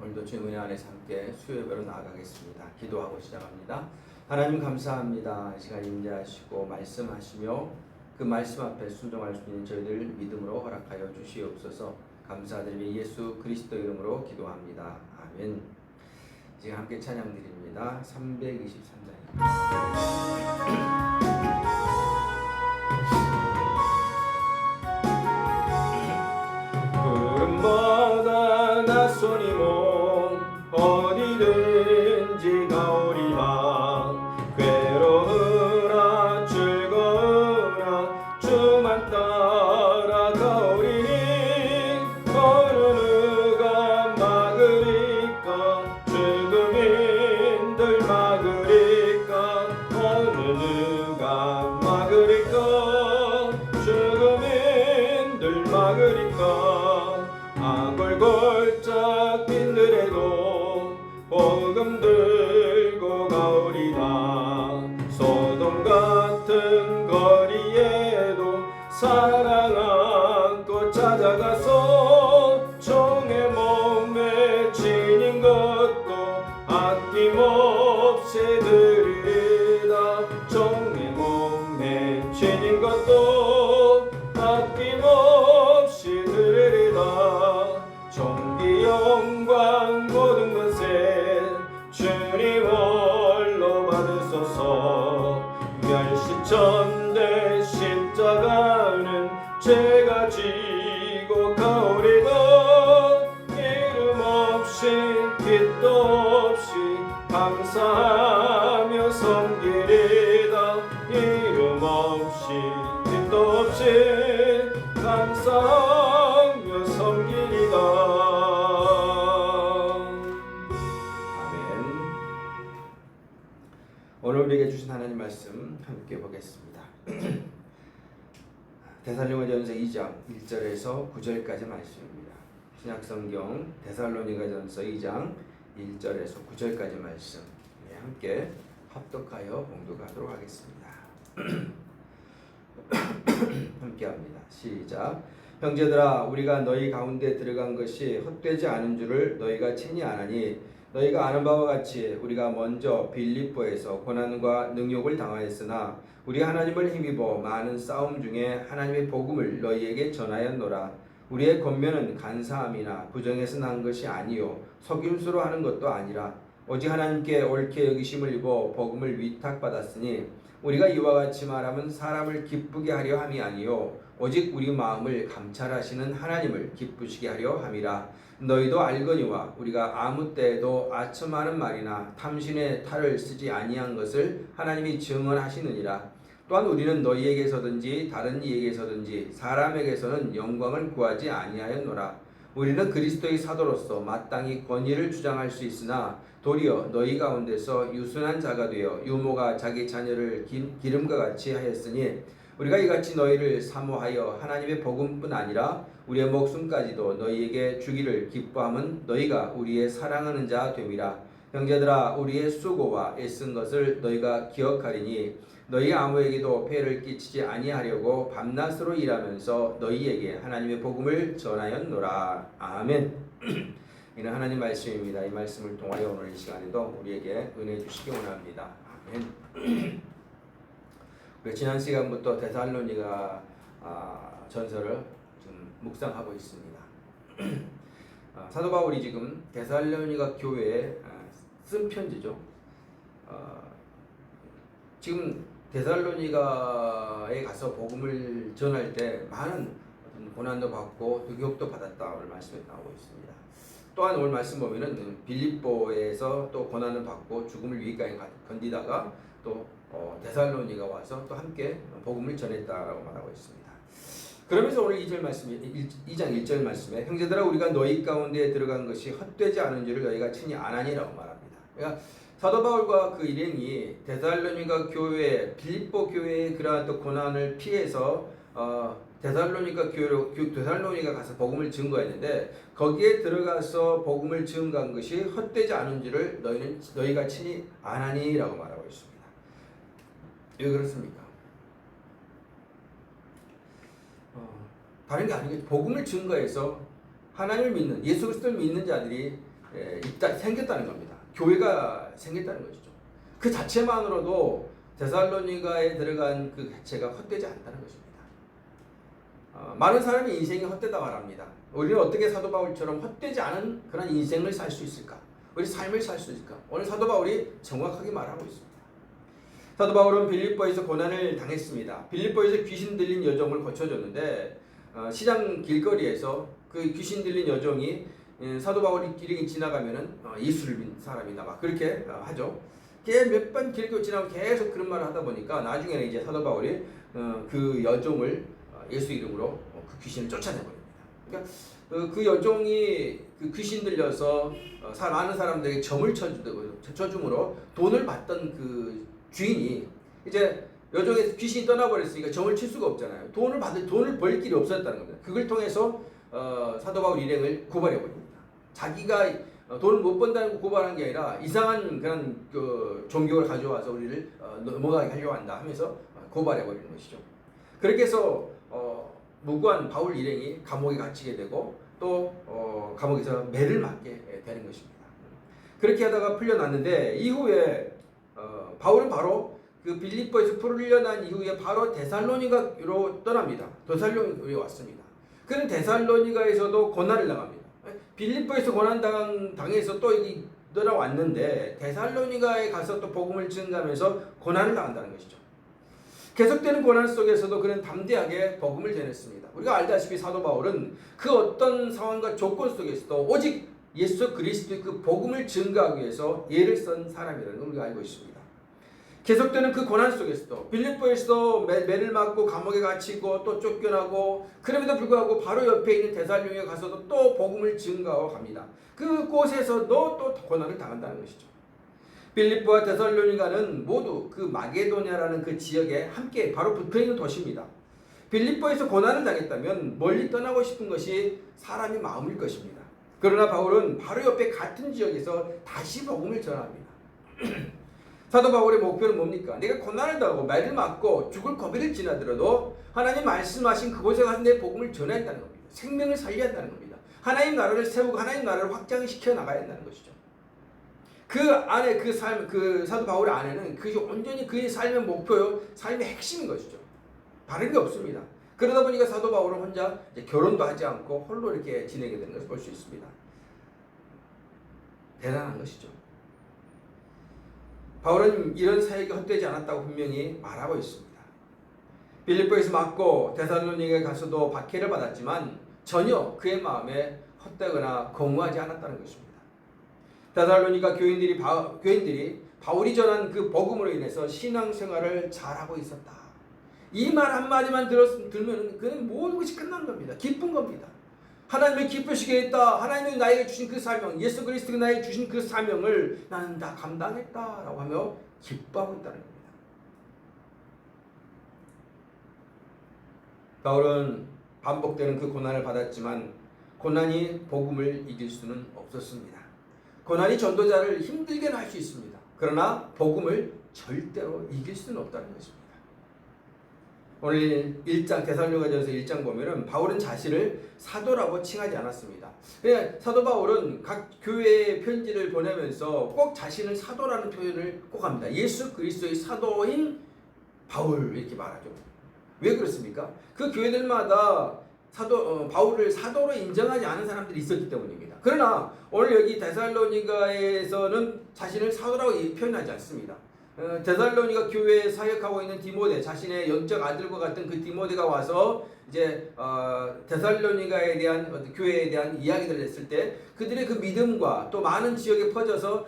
오늘도 주의 은혜 안에서 함께 수요예배로 나아가겠습니다. 기도하고 시작합니다. 하나님 감사합니다. 이 시간 임재하시고 말씀하시며 그 말씀 앞에 순종할 수 있는 저희들 믿음으로 허락하여 주시옵소서. 감사드리며 예수 그리스도 이름으로 기도합니다. 아멘. 지금 함께 찬양 드립니다. 323장입니다. 구름보다 낯선이 몸 어디든지 가오리라. 괴로우나 즐거우나 주만 따라 가오리니 어느 누가 막으리까. 죽음인들 막으리까. 어느 누가 막으리까. 죽음인들 막으리까. 골짝 빈들에도 복음 들고 가오리라. 소돔 같은 거리에도 사랑 안고 찾아가서 종의 몸에 지닌 것도 아낌없이 드리리다. 종의 몸에 지닌 것도 아낌없이 드리리다. 존귀 영광 모든 것에 주님 홀로 받으소서. 멸시천대 십자가는 제가 지고 가오리다. 이름 없이 빛도 없이 감사하며 섬기리다. 이름 없이 빛도 없이 감사하며 섬기리다. 아멘. 오늘 우리에게 주신 하나님 말씀 함께 보겠습니다. 데살로니가전서 2장 1절에서 9절까지 말씀입니다. 신약성경 데살로니가전서 2장 1절에서 9절까지 말씀 함께 합독하여 봉독하도록 하겠습니다. 함께합니다. 시작. 형제들아, 우리가 너희 가운데 들어간 것이 헛되지 않은 줄을 너희가 친히 아나니, 너희가 아는 바와 같이 우리가 먼저 빌립보에서 고난과 능욕을 당하였으나 우리 하나님을 힘입어 많은 싸움 중에 하나님의 복음을 너희에게 전하였노라. 우리의 권면은 간사함이나 부정에서 난 것이 아니요 속임수로 하는 것도 아니라 오직 하나님께 옳게 여기심을 입어 복음을 위탁받았으니, 우리가 이와 같이 말하면 사람을 기쁘게 하려 함이 아니요 오직 우리 마음을 감찰하시는 하나님을 기쁘시게 하려 함이라. 너희도 알거니와 우리가 아무 때에도 아첨하는 말이나 탐신의 탈을 쓰지 아니한 것을 하나님이 증언하시느니라. 또한 우리는 너희에게서든지 다른 이에게서든지 사람에게서는 영광을 구하지 아니하였노라. 우리는 그리스도의 사도로서 마땅히 권위를 주장할 수 있으나 도리어 너희 가운데서 유순한 자가 되어 유모가 자기 자녀를 기름과 같이 하였으니, 우리가 이같이 너희를 사모하여 하나님의 복음뿐 아니라 우리의 목숨까지도 너희에게 주기를 기뻐함은 너희가 우리의 사랑하는 자 됨이라. 형제들아, 우리의 수고와 애쓴 것을 너희가 기억하리니 너희 아무에게도 폐를 끼치지 아니하려고 밤낮으로 일하면서 너희에게 하나님의 복음을 전하였노라. 아멘. 이는 하나님 말씀입니다. 이 말씀을 통하여 오늘 이 시간에도 우리에게 은혜 주시기 원합니다. 아멘. 우리 지난 시간부터 데살로니가 전서를 좀 묵상하고 있습니다. 사도 바울이 지금 데살로니가 교회에 쓴 편지죠. 지금 데살로니가에 가서 복음을 전할 때 많은 고난도 받고 능욕도 받았다. 오늘 말씀에 나오고 있습니다. 또한 오늘 말씀 보면은 빌립보에서 또 고난을 받고 죽음을 위기까지 건디다가 또 데살로니가 와서 또 함께 복음을 전했다라고 말하고 있습니다. 그러면서 오늘 2장 1절 말씀에 형제들아, 우리가 너희 가운데 들어간 것이 헛되지 않은 줄을 너희가 친히 아나니라고 말합니다. 그러니까 사도 바울과 그 일행이 데살로니가 교회, 빌립보 교회의 그러한 또 고난을 피해서 데살로니가 가서 복음을 증거했는데, 거기에 들어가서 복음을 증거한 것이 헛되지 않은 줄을 너희가 친히 아나니라고 말하고 있습니다. 왜 그렇습니까? 다른 게 아니겠죠. 복음을 증거해서 하나님을 믿는, 예수 그리스도를 믿는 자들이 생겼다는 겁니다. 교회가 생겼다는 것이죠. 그 자체만으로도 데살로니가에 들어간 그 개체가 헛되지 않다는 것입니다. 많은 사람이 인생이 헛되다 말합니다. 우리는 어떻게 사도 바울처럼 헛되지 않은 그런 인생을 살 수 있을까? 우리 삶을 살 수 있을까? 오늘 사도 바울이 정확하게 말하고 있습니다. 사도 바울은 빌립보에서 고난을 당했습니다. 빌립보에서 귀신 들린 여종을 고쳐줬는데 시장 길거리에서 그 귀신 들린 여종이 사도 바울이 길이 지나가면은 예수를 믿는 사람이다 막 그렇게 하죠. 몇 번 길고 지나고 계속 그런 말을 하다 보니까 나중에는 이제 사도 바울이 그 여종을 예수 이름으로 그 귀신을 쫓아내버립니다. 그러니까 그 여종이 그 귀신 들려서 많은 사람들에게 점을 쳐줌으로 돈을 받던 그 주인이 이제 여종의 귀신이 떠나버렸으니까 점을 칠 수가 없잖아요. 돈을 벌 길이 없었다는 겁니다. 그걸 통해서 사도 바울 일행을 고발해버립니다. 자기가 돈을 못 번다는 거 고발한 게 아니라 이상한 그런 그 종교를 가져와서 우리를 넘어가게 하려고 한다 하면서 고발해버리는 것이죠. 그렇게 해서 무고한 바울 일행이 감옥에 갇히게 되고 또 감옥에서 매를 맞게 되는 것입니다. 그렇게 하다가 풀려났는데 이후에 바울은 바로 그 빌립보에서 풀려난 이후에 바로 데살로니가로 떠납니다. 데살로니가에 왔습니다. 그는 데살로니가에서도 고난을 당합니다. 빌립보에서 고난 당해서 또 여기 떠나왔는데 데살로니가에 가서 또 복음을 증가하면서 고난을 당한다는 것이죠. 계속되는 고난 속에서도 그는 담대하게 복음을 전했습니다. 우리가 알다시피 사도 바울은 그 어떤 상황과 조건 속에서도 오직 예수 그리스도의 그 복음을 증가하기 위해서 예를 쓴 사람이라는 걸 우리가 알고 있습니다. 계속되는 그 고난 속에서도 빌립보에서도 매를 맞고 감옥에 갇히고 또 쫓겨나고 그럼에도 불구하고 바로 옆에 있는 데살로니가에 가서도 또 복음을 증가하고 갑니다. 그곳에서도 또 고난을 당한다는 것이죠. 빌립보와 데살로니가는 모두 그 마게도냐라는 그 지역에 함께 바로 붙어있는 도시입니다. 빌립보에서 고난을 당했다면 멀리 떠나고 싶은 것이 사람의 마음일 것입니다. 그러나 바울은 바로 옆에 같은 지역에서 다시 복음을 전합니다. 사도 바울의 목표는 뭡니까? 내가 고난을 당하고 매를 맞고 죽을 고비를 지나더라도 하나님 말씀하신 그곳에 가서 내 복음을 전해야 한다는 겁니다. 생명을 살려야 한다는 겁니다. 하나님 나라를 세우고 하나님 나라를 확장시켜 나가야 한다는 것이죠. 그 안에 그 삶, 그 사도 바울의 안에는 그것이 온전히 그의 삶의 목표요, 삶의 핵심인 것이죠. 다른 게 없습니다. 그러다 보니까 사도 바울은 혼자 이제 결혼도 하지 않고 홀로 이렇게 지내게 되는 것을 볼 수 있습니다. 대단한 것이죠. 바울은 이런 사역이 헛되지 않았다고 분명히 말하고 있습니다. 빌립보에서 맞고 데살로니가에 가서도 박해를 받았지만 전혀 그의 마음에 헛되거나 공허하지 않았다는 것입니다. 데살로니가 교인들이 바울이 전한 그 복음으로 인해서 신앙생활을 잘하고 있었다. 이 말 한마디만 들으면 그는 모든 것이 끝난 겁니다. 기쁜 겁니다. 하나님을 기쁘시게 했다. 하나님이 나에게 주신 그 사명, 예수 그리스도가 나에게 주신 그 사명을 나는 다 감당했다라고 하며 기뻐하고 있다는 겁니다. 바울은 반복되는 그 고난을 받았지만 고난이 복음을 이길 수는 없었습니다. 고난이 전도자를 힘들게는 할 수 있습니다. 그러나 복음을 절대로 이길 수는 없다는 것입니다. 오늘 1장 데살로니가전서 1장 보면은 바울은 자신을 사도라고 칭하지 않았습니다. 사도 바울은 각 교회에 편지를 보내면서 꼭 자신을 사도라는 표현을 꼭 합니다. 예수 그리스도의 사도인 바울 이렇게 말하죠. 왜 그렇습니까? 그 교회들마다 바울을 사도로 인정하지 않은 사람들이 있었기 때문입니다. 그러나 오늘 여기 데살로니가에서는 자신을 사도라고 표현하지 않습니다. 데살로니가 교회에 사역하고 있는 디모데, 자신의 영적 아들과 같은 그 디모데가 와서 이제 데살로니가에 대한 교회에 대한 이야기를 했을 때 그들의 그 믿음과 또 많은 지역에 퍼져서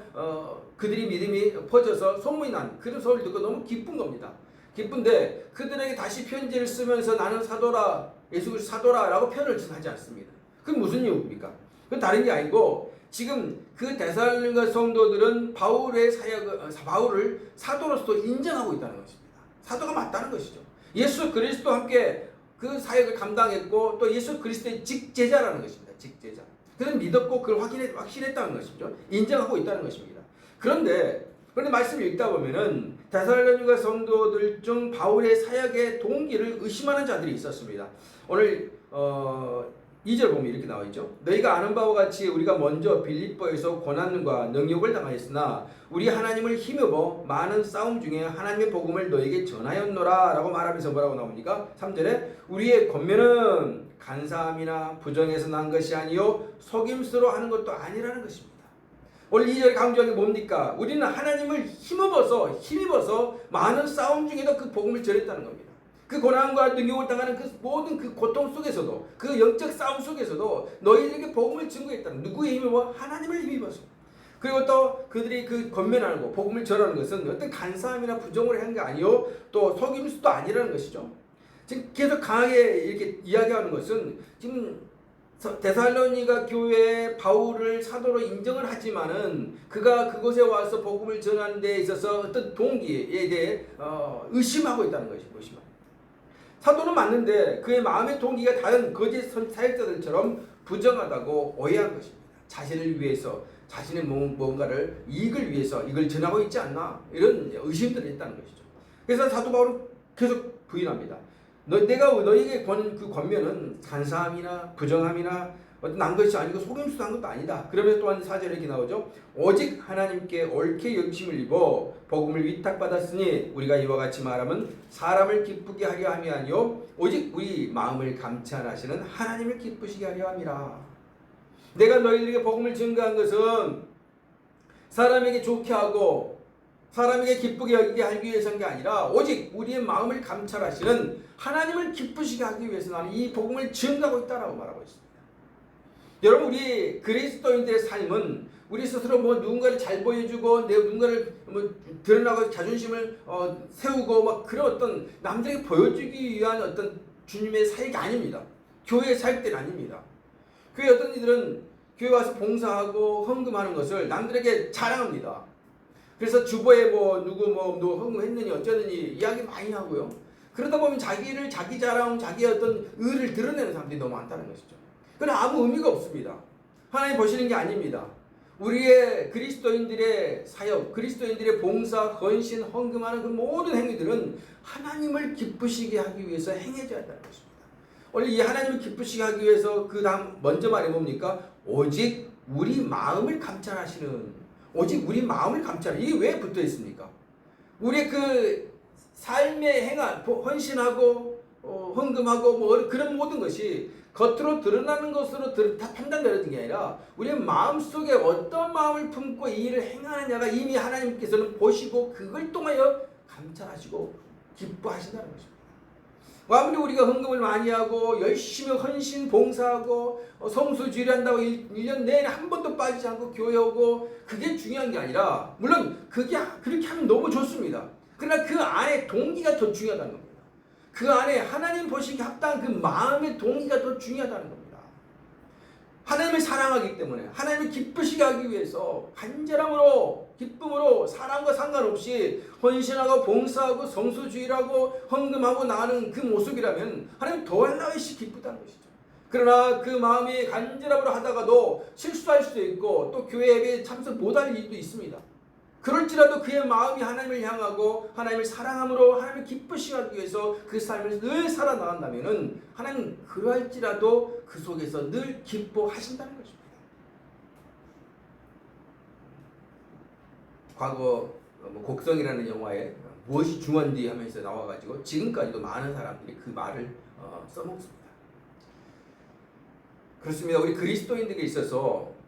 그들이 믿음이 퍼져서 소문이 난 그런 소리를 듣고 너무 기쁜 겁니다. 기쁜데 그들에게 다시 편지를 쓰면서 나는 사도라, 예수 그리스도 사도라라고 표현을 하지 않습니다. 그건 무슨 이유입니까? 그건 다른 게 아니고 지금 그 데살로니가 성도들은 바울을 사도로서 인정하고 있다는 것입니다. 사도가 맞다는 것이죠. 예수 그리스도와 함께 그 사역을 감당했고 또 예수 그리스도의 직제자라는 것입니다. 직제자. 그는 믿었고 그걸 확신했다는 것이죠. 인정하고 있다는 것입니다. 그런데 말씀을 읽다 보면은 데살로니가 성도들 중 바울의 사역의 동기를 의심하는 자들이 있었습니다. 오늘 2절 보면 이렇게 나와 있죠. 너희가 아는 바와 같이 우리가 먼저 빌립보에서 고난과 능욕을 당하였으나 우리 하나님을 힘입어 많은 싸움 중에 하나님의 복음을 너희에게 전하였노라 라고 말하면서 뭐라고 나옵니까? 3절에 우리의 권면은 간사함이나 부정에서 난 것이 아니요 속임수로 하는 것도 아니라는 것입니다. 오늘 2절에 강조한 게 뭡니까? 우리는 하나님을 힘입어서 많은 싸움 중에도 그 복음을 전했다는 겁니다. 그 고난과 능욕을 당하는 그 모든 그 고통 속에서도 그 영적 싸움 속에서도 너희들에게 복음을 증거했다는, 누구의 힘입어? 하나님을 힘입어서. 그리고 또 그들이 그 권면하는 거, 복음을 전하는 것은 어떤 간사함이나 부정을 하는 게 아니요 또 속임수도 아니라는 것이죠. 지금 계속 강하게 이렇게 이야기하는 것은 지금 데살로니가 교회에 바울을 사도로 인정을 하지만은 그가 그곳에 와서 복음을 전하는 데 있어서 어떤 동기에 대해 의심하고 있다는 것이죠. 사도는 맞는데 그의 마음의 동기가 다른 거짓 사역자들처럼 부정하다고 오해한 것입니다. 자신을 위해서, 자신의 뭔가를 이익을 위해서 이걸 전하고 있지 않나, 이런 의심들이 있다는 것이죠. 그래서 사도 바울은 계속 부인합니다. 내가 너희에게 거는 그 권면은 간사함이나 부정함이나 어떤 난 것이 아니고 속임수도 한 것도 아니다. 그러면서 또한 4절에 이렇게 나오죠. 오직 하나님께 옳게 여김을 입어 복음을 위탁받았으니 우리가 이와 같이 말하면 사람을 기쁘게 하려 함이 아니요 오직 우리 마음을 감찰하시는 하나님을 기쁘시게 하려 함이라. 내가 너희들에게 복음을 증거한 것은 사람에게 좋게 하고 사람에게 기쁘게 여기게 하기 위해서인 게 아니라 오직 우리의 마음을 감찰하시는 하나님을 기쁘시게 하기 위해서 나는 이 복음을 증거하고 있다라고 말하고 있습니다. 여러분, 우리 그리스도인들의 삶은 우리 스스로 누군가를 잘 보여주고 내 누군가를 드러나고 자존심을 세우고 막 그런 어떤 남들에게 보여주기 위한 어떤 주님의 사역이 아닙니다. 교회의 사역들이 아닙니다. 교회 어떤 이들은 교회 와서 봉사하고 헌금하는 것을 남들에게 자랑합니다. 그래서 주보에 누구 헌금했느니 어쩌느니 이야기 많이 하고요. 그러다 보면 자기 자랑, 자기의 어떤 의를 드러내는 사람들이 너무 많다는 것이죠. 그건 아무 의미가 없습니다. 하나님 보시는 게 아닙니다. 우리의 그리스도인들의 사역, 그리스도인들의 봉사, 헌신, 헌금하는 그 모든 행위들은 하나님을 기쁘시게 하기 위해서 행해져야 한다는 것입니다. 원래 이 하나님을 기쁘시게 하기 위해서 그 다음 먼저 말해 뭡니까? 오직 우리 마음을 감찰하시는, 오직 우리 마음을 감찰하는, 이게 왜 붙어 있습니까? 우리의 그 삶의 행한, 헌신하고 헌금하고 그런 모든 것이 겉으로 드러나는 것으로 다 판단되는 게 아니라 우리의 마음속에 어떤 마음을 품고 이 일을 행하느냐가 이미 하나님께서는 보시고 그걸 통하여 감찰하시고 기뻐하신다는 것입니다. 아무리 우리가 헌금을 많이 하고 열심히 헌신 봉사하고 성수주의를 한다고 1년 내내 한 번도 빠지지 않고 교회 오고 그게 중요한 게 아니라, 물론 그렇게 하면 너무 좋습니다. 그러나 그 안에 동기가 더 중요하다는 겁니다. 그 안에 하나님 보시기에 합당한 그 마음의 동기가 더 중요하다는 겁니다. 하나님을 사랑하기 때문에 하나님을 기쁘시게 하기 위해서 간절함으로 기쁨으로 사랑과 상관없이 헌신하고 봉사하고 성수주의하고 헌금하고 나가는 그 모습이라면 하나님 더할나위시 기쁘다는 것이죠. 그러나 그 마음이 간절함으로 하다가도 실수할 수도 있고 또 교회 예배에 참석 못할 일도 있습니다. 그럴지라도 그의 마음이 하나님을 향하고 하나님을 사랑함으로 하나님을 기쁘시게 하기 위해서 그 삶을 늘 살아나간다면 하나님 그러할지라도 그 속에서 늘 기뻐하신다는 것입니다. 과거 곡성이라는 영화에 무엇이 중요한지 하면서 나와가지고 지금까지도 많은 사람들이 그 말을 써먹습니다. 그렇습니다. 우리 그리스도인들에게 있어서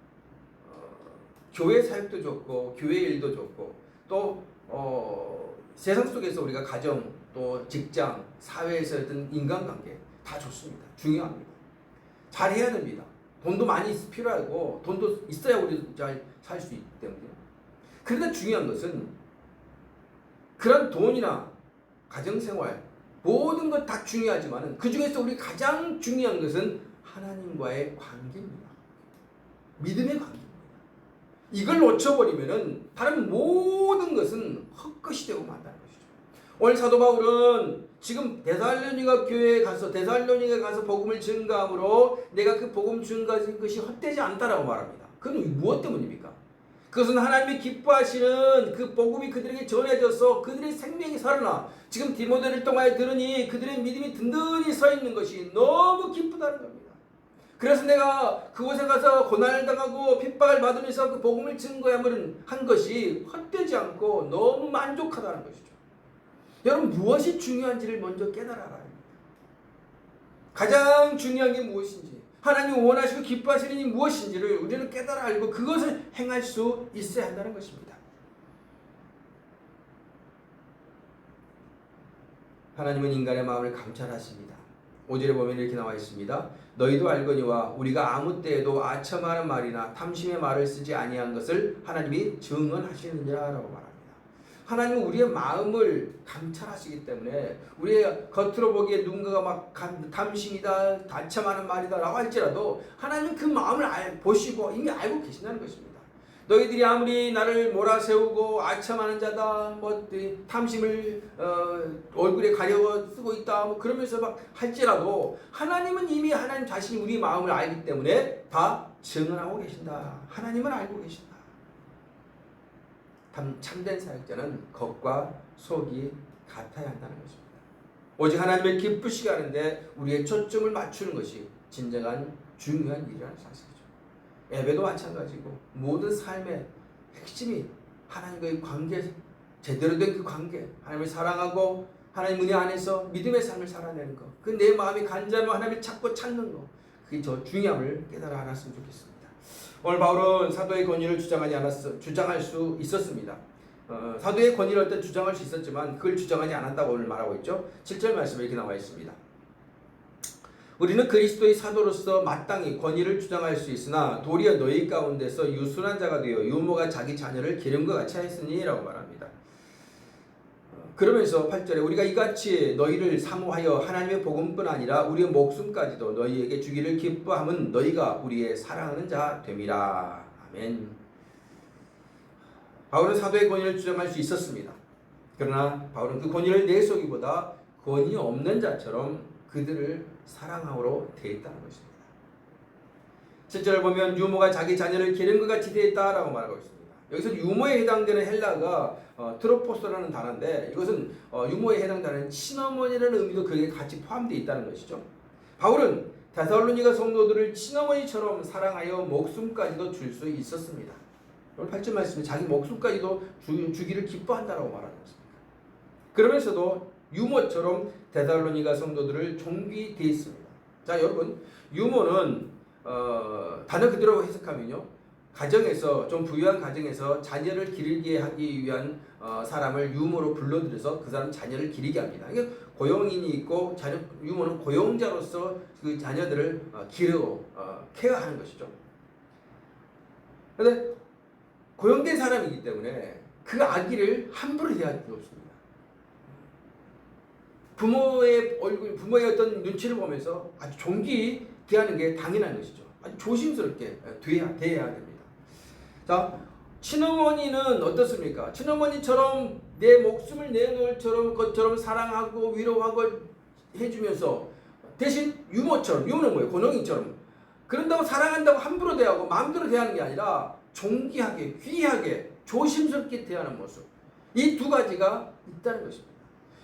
교회 사역도 좋고 교회 일도 좋고 또 세상 속에서 우리가 가정 또 직장 사회에서 어떤 인간관계 다 좋습니다. 중요합니다. 잘해야 됩니다. 돈도 많이 필요하고 돈도 있어야 우리도 잘 살 수 있기 때문에. 그러나 중요한 것은 그런 돈이나 가정생활 모든 것 다 중요하지만 그 중에서 우리 가장 중요한 것은 하나님과의 관계입니다. 믿음의 관계. 이걸 놓쳐버리면은 다른 모든 것은 헛것이 되고 만다는 것이죠. 오늘 사도 바울은 지금 데살로니가 교회에 가서 복음을 증거함으로 내가 그 복음 증거한 것이 헛되지 않다라고 말합니다. 그건 무엇 때문입니까? 그것은 하나님이 기뻐하시는 그 복음이 그들에게 전해져서 그들의 생명이 살아나 지금 디모데를 통하여 들으니 그들의 믿음이 든든히 서 있는 것이 너무 기쁘다는 겁니다. 그래서 내가 그곳에 가서 고난을 당하고 핍박을 받으면서 그 복음을 증거한 것이 헛되지 않고 너무 만족하다는 것이죠. 여러분, 무엇이 중요한지를 먼저 깨달아라 합니다. 가장 중요한 게 무엇인지, 하나님 원하시고 기뻐하시는 일이 무엇인지를 우리는 깨달아 알고 그것을 행할 수 있어야 한다는 것입니다. 하나님은 인간의 마음을 감찰하십니다. 5절에 보면 이렇게 나와 있습니다. 너희도 알거니와 우리가 아무 때에도 아첨하는 말이나 탐심의 말을 쓰지 아니한 것을 하나님이 증언하시느니라라고 말합니다. 하나님은 우리의 마음을 감찰하시기 때문에 우리의 겉으로 보기에 누군가가 막 탐심이다, 아첨하는 말이다 라고 할지라도 하나님은 그 마음을 보시고 이미 알고 계신다는 것입니다. 너희들이 아무리 나를 몰아세우고 아첨하는 자다, 탐심을 얼굴에 가려 쓰고 있다, 그러면서 막 할지라도 하나님은 이미 하나님 자신이 우리 마음을 알기 때문에 다 증언하고 계신다. 하나님은 알고 계신다. 참된 사역자는 겉과 속이 같아야 한다는 것입니다. 오직 하나님을 기쁘시게 하는데 우리의 초점을 맞추는 것이 진정한 중요한 일이라는 사실이죠. 예배도 마찬가지고 모든 삶의 핵심이 하나님과의 관계, 제대로 된 그 관계, 하나님을 사랑하고 하나님 은혜 안에서 믿음의 삶을 살아내는 것, 그 내 마음이 간절하면 하나님을 찾고 찾는 것, 그게 저 중요함을 깨달아 알았으면 좋겠습니다. 오늘 바울은 사도의 권위를 주장할 수 있었습니다. 사도의 권위를 어떤 주장할 수 있었지만 그걸 주장하지 않았다고 오늘 말하고 있죠. 7절 말씀에 이렇게 나와 있습니다. 우리는 그리스도의 사도로서 마땅히 권위를 주장할 수 있으나 도리어 너희 가운데서 유순한 자가 되어 유모가 자기 자녀를 기름과 같이 하였으니 라고 말합니다. 그러면서 8절에 우리가 이같이 너희를 사모하여 하나님의 복음뿐 아니라 우리의 목숨까지도 너희에게 주기를 기뻐함은 너희가 우리의 사랑하는 자 됨이라. 아멘. 바울은 사도의 권위를 주장할 수 있었습니다. 그러나 바울은 그 권위를 내세우기보다 권위 없는 자처럼 그들을 사랑함으로 대했다는 것입니다. 7절을 보면 유모가 자기 자녀를 기름과 같이 대했다라고 말하고 있습니다. 여기서 유모에 해당되는 헬라가 트로포스라는 단어인데 이것은 유모에 해당되는 친어머니라는 의미도 거기에 같이 포함되어 있다는 것이죠. 바울은 데살로니가 성도들을 친어머니처럼 사랑하여 목숨까지도 줄 수 있었습니다. 오늘 8절 말씀에 자기 목숨까지도 주기를 기뻐한다라고 말하는 것입니다. 그러면서도 유모처럼 데살로니가 성도들을 존귀 대했습니다. 자, 여러분, 유모는 단어 그대로 해석하면요, 가정에서 좀 부유한 가정에서 자녀를 기르게 하기 위한 사람을 유모로 불러들여서 그 사람 자녀를 기르게 합니다. 이게 고용인이 있고 유모는 고용자로서 그 자녀들을 기르고 케어하는 것이죠. 그런데 고용된 사람이기 때문에 그 아기를 함부로 대할 필요 없습니다. 부모의 얼굴, 부모의 어떤 눈치를 보면서 아주 존귀 대하는 게 당연한 것이죠. 아주 조심스럽게 대해야 됩니다. 자, 친어머니는 어떻습니까? 친어머니처럼 내 목숨을 내놓을 것처럼 사랑하고 위로하고 해주면서 대신 유모처럼, 유모는 뭐예요? 고농인처럼 그런다고 사랑한다고 함부로 대하고 마음대로 대하는 게 아니라 존귀하게, 귀하게, 조심스럽게 대하는 모습, 이 두 가지가 있다는 것입니다.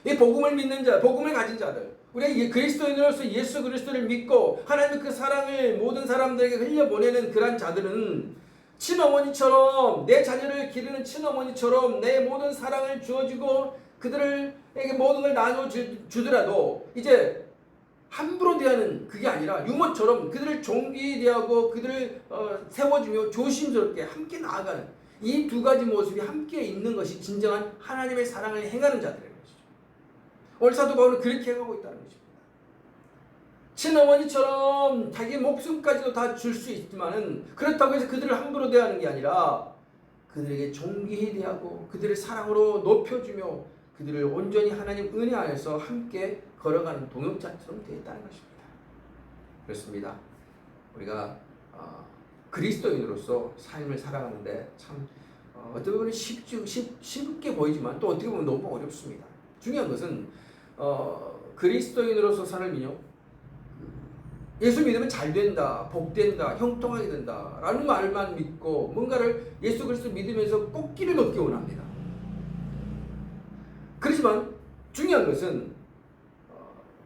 이 복음을 믿는 자, 복음을 가진 자들, 우리가 그리스도인으로서 예수 그리스도를 믿고 하나님의 그 사랑을 모든 사람들에게 흘려보내는 그런 자들은 친어머니처럼, 내 자녀를 기르는 친어머니처럼 내 모든 사랑을 주어주고 그들에게 모든 걸 나눠주더라도 이제 함부로 대하는 그게 아니라 유모처럼 그들을 존귀히 대하고 그들을 세워주며 조심스럽게 함께 나아가는 이 두 가지 모습이 함께 있는 것이 진정한 하나님의 사랑을 행하는 자들인 것이죠. 오늘 사도 바울은 그렇게 행하고 있다는 것입니다. 친어머니처럼 자기 목숨까지도 다 줄 수 있지만은 그렇다고 해서 그들을 함부로 대하는 게 아니라 그들에게 존귀히 대하고 그들을 사랑으로 높여주며 그들을 온전히 하나님 은혜 안에서 함께 걸어가는 동역자처럼 되었다는 것입니다. 그렇습니다. 우리가 그리스도인으로서 삶을 살아가는데 참 어떻게 보면 쉽게 보이지만 또 어떻게 보면 너무 어렵습니다. 중요한 것은 그리스도인으로서 삶이요, 예수 믿으면 잘 된다, 복된다, 형통하게 된다 라는 말만 믿고 뭔가를 예수 그리스도 믿으면서 꽃길을 걷기 원합니다. 그렇지만 중요한 것은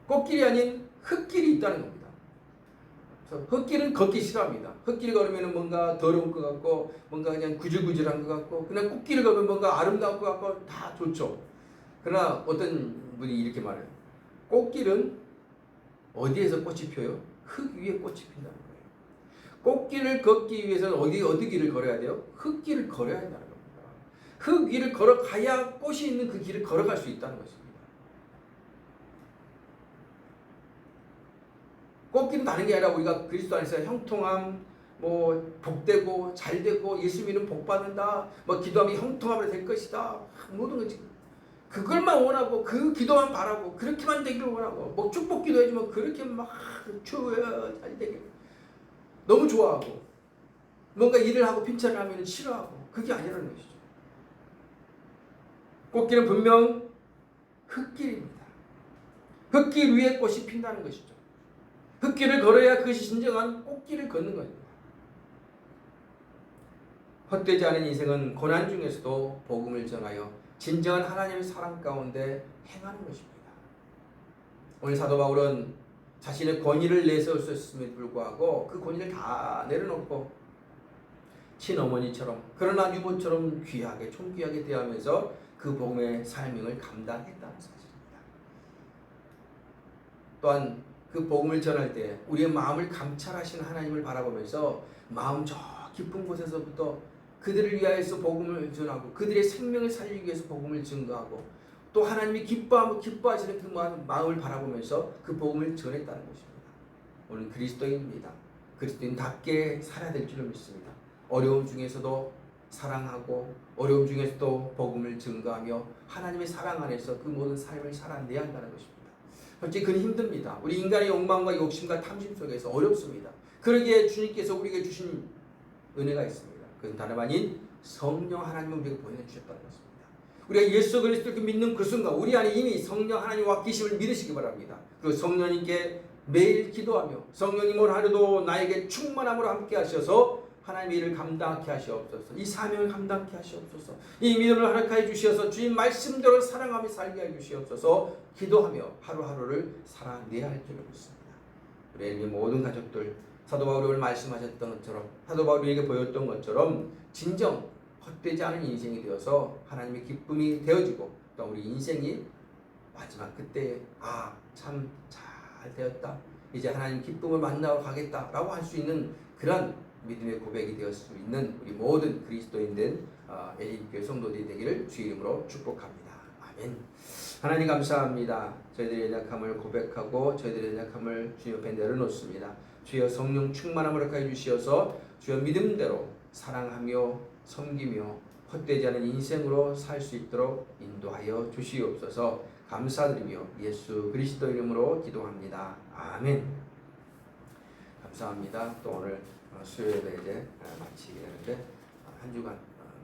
꽃길이 아닌 흙길이 있다는 겁니다. 흙길은 걷기 싫어합니다. 흙길 걸으면 뭔가 더러운 것 같고 뭔가 그냥 구질구질한 것 같고 그냥 꽃길을 걸으면 뭔가 아름다울 것 같고 다 좋죠. 그러나 어떤 분이 이렇게 말해요. 꽃길은 어디에서 꽃이 펴요? 흙 위에 꽃이 핀다는 거예요. 꽃길을 걷기 위해서는 어디 길을 걸어야 돼요? 흙길을 걸어야 한다는 겁니다. 흙 위를 걸어가야 꽃이 있는 그 길을 걸어갈 수 있다는 것입니다. 꽃길은 다른 게 아니라 우리가 그리스도 안에서 형통함, 뭐 복되고 잘되고 예수 믿으면 복받는다, 뭐 기도하면 형통함으로 될 것이다, 모든 거지. 그걸만 원하고 그 기도만 바라고 그렇게만 되기를 원하고 뭐 축복 기도해주면 그렇게 막 주여 잘 되게 너무 좋아하고 뭔가 일을 하고 핀찬을 하면 싫어하고 그게 아니라는 것이죠. 꽃길은 분명 흙길입니다. 흙길 위에 꽃이 핀다는 것이죠. 흙길을 걸어야 그것이 진정한 꽃길을 걷는 겁니다. 헛되지 않은 인생은 고난 중에서도 복음을 전하여 진정한 하나님의 사랑 가운데 행하는 것입니다. 오늘 사도 바울은 자신의 권위를 내세울 수 있음에도 불구하고 그 권위를 다 내려놓고 친어머니처럼 그러나 유모처럼 귀하게 총귀하게 대하면서 그 복음의 사명을 감당했다는 사실입니다. 또한 그 복음을 전할 때 우리의 마음을 감찰하시는 하나님을 바라보면서 마음 저 깊은 곳에서부터 그들을 위하여서 복음을 전하고 그들의 생명을 살리기 위해서 복음을 증거하고 또 하나님이 기뻐하시는 그 마음을 바라보면서 그 복음을 전했다는 것입니다. 오늘 그리스도인입니다. 그리스도인답게 살아야 될 줄을 믿습니다. 어려움 중에서도 사랑하고 어려움 중에서도 복음을 증거하며 하나님의 사랑 안에서 그 모든 삶을 살아내야 한다는 것입니다. 솔직히 그는 힘듭니다. 우리 인간의 욕망과 욕심과 탐심 속에서 어렵습니다. 그러기에 주님께서 우리에게 주신 은혜가 있습니다. 그건 다름 아닌 성령 하나님을 우리에게 보내주셨다는 것입니다. 우리가 예수 그리스도를 믿는 그 순간 우리 안에 이미 성령 하나님과 계심을 믿으시기 바랍니다. 그리고 성령님께 매일 기도하며 성령님 오늘 하루도 나에게 충만함으로 함께 하셔서 하나님의 일을 감당하게 하시옵소서. 이 사명을 감당하게 하시옵소서. 이 믿음을 허락하여 주시어서 주님 말씀대로 사랑하며 살게 해 주시옵소서. 기도하며 하루하루를 살아내야 할 줄을 믿습니다. 우리 모든 가족들 사도 바울이 오늘 말씀하셨던 것처럼 사도 바울이 우리에게 보였던 것처럼 진정 헛되지 않은 인생이 되어서 하나님의 기쁨이 되어지고 또 우리 인생이 마지막 그때에 참 잘 되었다. 이제 하나님 기쁨을 만나러 가겠다라고 할 수 있는 그런 믿음의 고백이 되었을 수 있는 우리 모든 그리스도인된 LA교회 성도들이 되기를 주의 이름으로 축복합니다. 아멘. 하나님 감사합니다. 저희들의 연약함을 고백하고 저희들의 연약함을 주님 옆에 내려놓습니다. 주여 성령 충만함을 허락하여 주시어서 주여 믿음대로 사랑하며 섬기며 헛되지 않은 인생으로 살 수 있도록 인도하여 주시옵소서. 감사드리며 예수 그리스도 이름으로 기도합니다. 아멘. 감사합니다. 또 오늘 수요일에 이제 마치게 되는데 한 주간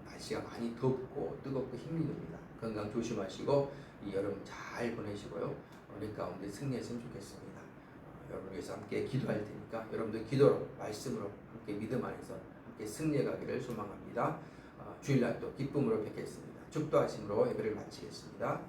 날씨가 많이 덥고 뜨겁고 힘이 듭니다. 건강 조심하시고 이 여름 잘 보내시고요. 은혜 가운데 승리했으면 좋겠습니다. 여러분 위해서 함께 기도할 테니까 여러분들 기도로 말씀으로 함께 믿음 안에서 함께 승리해 가기를 소망합니다. 주일날 또 기쁨으로 뵙겠습니다. 축도하심으로 예배를 마치겠습니다.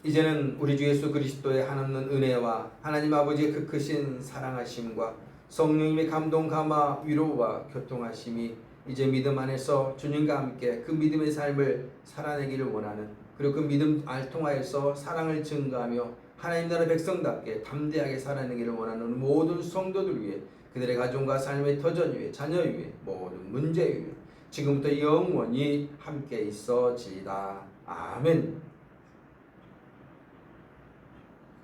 이제는 우리 주 예수 그리스도의 한없는 은혜와 하나님 아버지의 그 크신 사랑하심과 성령님의 감동 감화 위로와 교통하심이 이제 믿음 안에서 주님과 함께 그 믿음의 삶을 살아내기를 원하는 그리고 그 믿음 알 통하여서 사랑을 증거하며 하나님 나라 백성답게 담대하게 살아내기를 원하는 모든 성도들 위해 그들의 가정과 삶의 터전 위에 자녀 위에 모든 문제 위에 지금부터 영원히 함께 있어지이다. 아멘.